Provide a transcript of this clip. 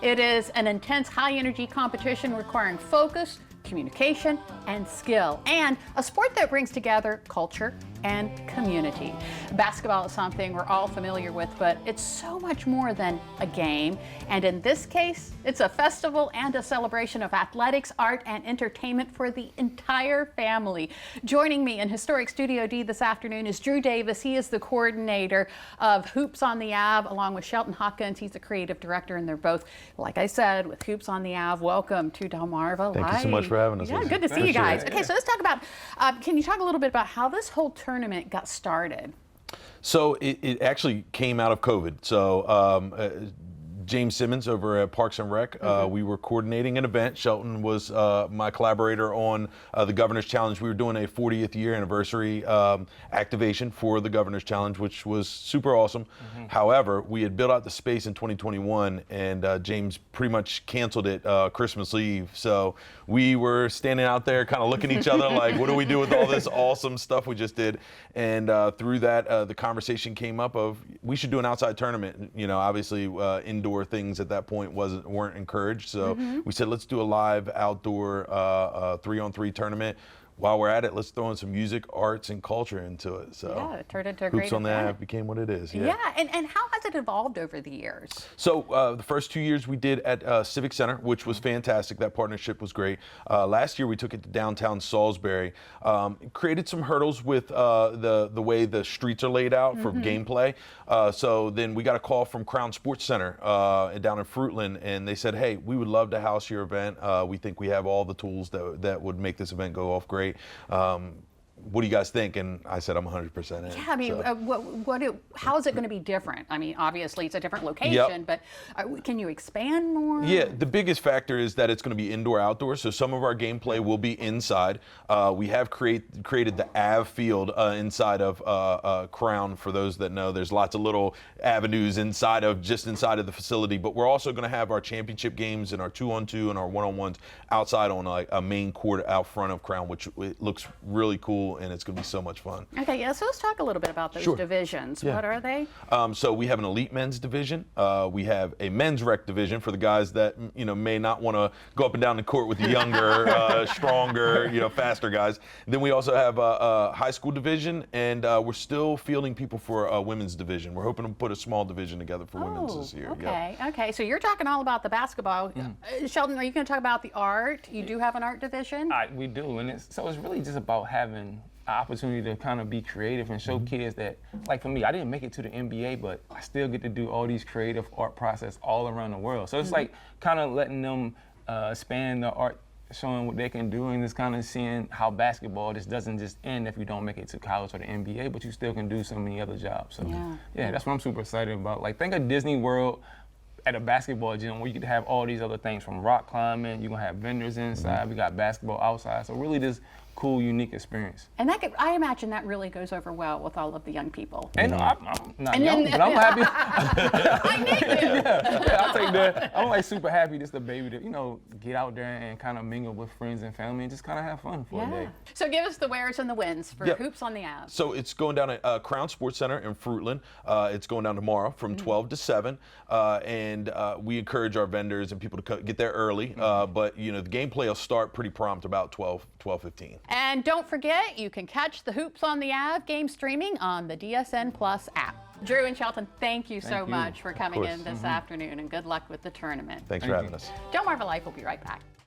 It is an intense, high-energy competition requiring focus, communication, and skill, and a sport that brings together culture and community. Basketball is something we're all familiar with, but it's so much more than a game. And in this case, it's a festival and a celebration of athletics, art, and entertainment for the entire family. Joining me in historic Studio D this afternoon is Drew Davis. He is the coordinator of Hoops on the Ave, along with Shelton Hawkins. He's the creative director, and they're both, like I said, with Hoops on the Ave. Welcome to Delmarva. Thank you so much for having us. Yeah, good to see you guys. Okay, so let's talk about, can you talk a little bit about how this whole tournament got started? So it actually came out of COVID. So James Simmons over at Parks and Rec, we were coordinating an event. Shelton was my collaborator on the Governor's Challenge. We were doing a 40th year anniversary activation for the Governor's Challenge, which was super awesome. However, we had built out the space in 2021, and James pretty much canceled it Christmas Eve. So we were standing out there kind of looking at each other like, what do we do with all this awesome stuff we just did? And through that, the conversation came up of, we should do an outside tournament. You know, obviously indoor things at that point weren't encouraged, so we said let's do a live outdoor 3-on-3 tournament. While we're at it, let's throw in some music, arts, and culture into it. So yeah, it turned into a great Hoops on the event. Ave became what it is. Yeah, and how has it evolved over the years? So the first 2 years we did at Civic Center, which was fantastic. That partnership was great. Last year we took it to downtown Salisbury. Created some hurdles with the way the streets are laid out for gameplay. So then we got a call from Crown Sports Center down in Fruitland, and they said, hey, we would love to house your event. We think we have all the tools that would make this event go off great. What do you guys think? And I said, I'm 100% in. Yeah, I mean, so. How is it going to be different? I mean, obviously it's a different location, but can you expand more? Yeah, the biggest factor is that it's going to be indoor-outdoor, so some of our gameplay will be inside. We have created the Ave field inside of Crown. For those that know, there's lots of little avenues inside of the facility, but we're also going to have our championship games and our 2-on-2 and our 1-on-1s outside on like a main court out front of Crown, which it looks really cool, and it's going to be so much fun. Okay, yeah, so let's talk a little bit about those divisions. Yeah. What are they? So we have an elite men's division. We have a men's rec division for the guys that may not want to go up and down the court with the younger, stronger, faster guys. Then we also have a high school division, and we're still fielding people for a women's division. We're hoping to put a small division together for women's this year. Okay, okay. So you're talking all about the basketball. Sheldon, are you going to talk about the art? You do have an art division? We do, and it's really just about having an opportunity to kind of be creative and show kids that, like for me, I didn't make it to the NBA, but I still get to do all these creative art process all around the world. So it's like kind of letting them span the art, showing what they can do, and just kind of seeing how basketball just doesn't just end if you don't make it to college or the NBA, but you still can do so many other jobs. So yeah, that's what I'm super excited about. Like, think of Disney World at a basketball gym where you could have all these other things, from rock climbing, you're gonna have vendors inside, we got basketball outside. So really this cool, unique experience. And I imagine that really goes over well with all of the young people. And I'm not young, but I'm happy. I need you. Yeah, I'll take that. I'm like super happy just to be able to, get out there and kind of mingle with friends and family and just kind of have fun for a day. So give us the wheres and the wins for Hoops on the Ave. So it's going down at Crown Sports Center in Fruitland. It's going down tomorrow from 12 to 7. And we encourage our vendors and people to get there early. But the gameplay will start pretty prompt about 12:15. And don't forget, you can catch the Hoops on the Ave game streaming on the DSN Plus app. Drew and Shelton, thank you so much for coming in this afternoon, and good luck with the tournament. Thanks for having us. DelmarvaLife will be right back.